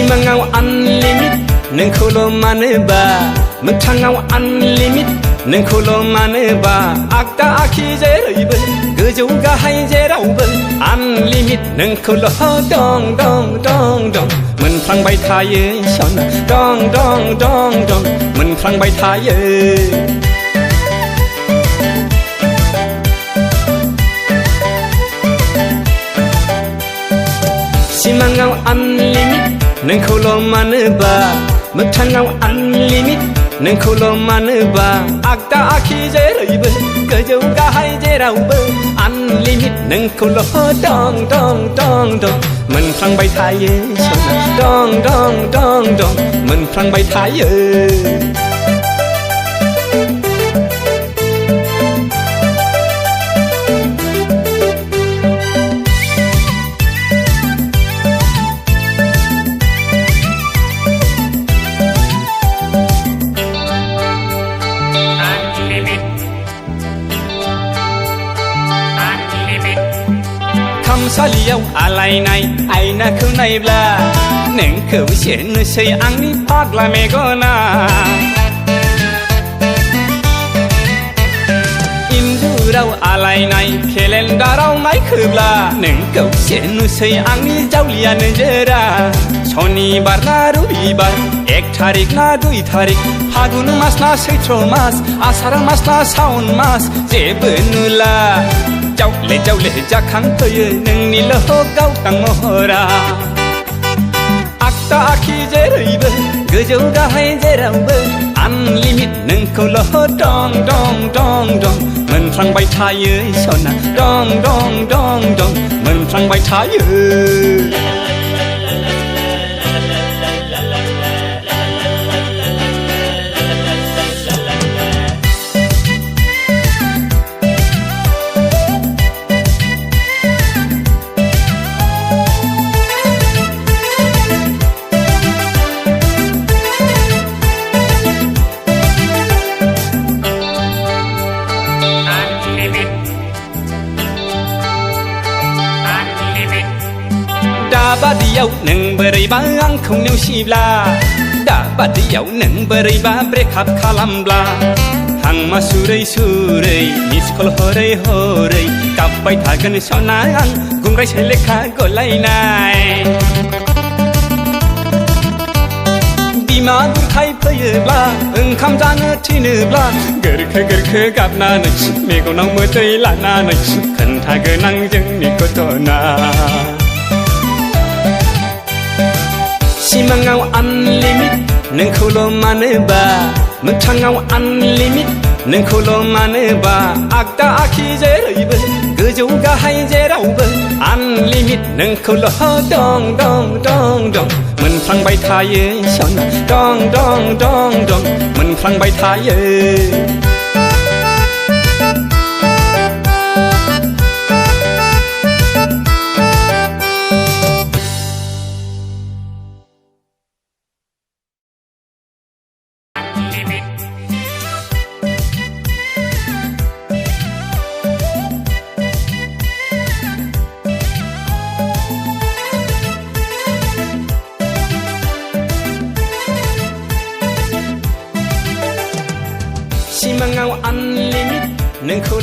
सिमाङाव unlimit नोंखौल' मानोबा मोगथाङाव unlimit नोंखौल' मानोबा आगदा आखि जेरैबो गोजौ गाहाय जेरावबो आनलिमिट नोंखौल' दं दं दं दं मोनफ्लांबाय थायो सना दं दं दं दं मोनफ्लांबाय थायो सिमाङाव आनलिमिट नोंखौल' मानोबा मोगथाङाव आनलिमिट नोंखौल' मानोबा आगदा आखि जेरैबो गोजौ गाहाय जेरावबो आनलिमिट नोंखौल' दं दं दं दं मोनफ्लांबाय थायो सना दं दं दं दं मोनफ्लांबाय थायो खामसालियाव आलायनाय आयनाखौ नायब्ला नोंखौ सेरनोसै आंनि फाग्ला मेगना इन्जुराव आलायनाय केलेन्डाराव नायखोब्ला नोंखौ सेरनोसै आंनि जावलिया नोजोरा शनिबार ना रबिबार 1 तारिख ना 2 तारिख फागुन मास ना सैत्र मास आसार मास ना सावन मास जेबो नुला जावले जावले जाखांफैयो नोंनिल' गावदां महरा आगदा आखि जेरैबो गोजौ गाहाय जेरावबो आनलिमिट नोंखौल' दं दं दं दं मोनफ्लांबाय थायो सना दं दं दं दं मोनफ्लांबाय थायो दाबादियाव नों बोरैबा आंखौ नेवसिब्ला दाबादियाव नों बोरैबा ब्रेकआप खालामब्ला हांमा सुरै सुरै मिसकल हरै हरै गाबबाय थागोन सना आं गुंग्राय सेलेखा गलायनाय बिमा बुरखाय फैयोब्ला ओंखाम जानो थिनोब्ला गोरखो गोरखो गाबनानै मेगनाव मोदै लानानै खोन्थागोन आं जोंनि घटना सिमाङाव आनलिमिट नोंखौल' मानोबा मोगथाङाव आनलिमिट नोंखौल' मानोबा आगदा आखि जेरैबो गोजौ गाहाय जेरावबो आनलिमिट नोंखौल' दं दं दं दं मोनफ्लांबाय थायो सना दं दं दं दं मोनफ्लांबाय थायो सिमाङाव आनलिमिट नोंखौ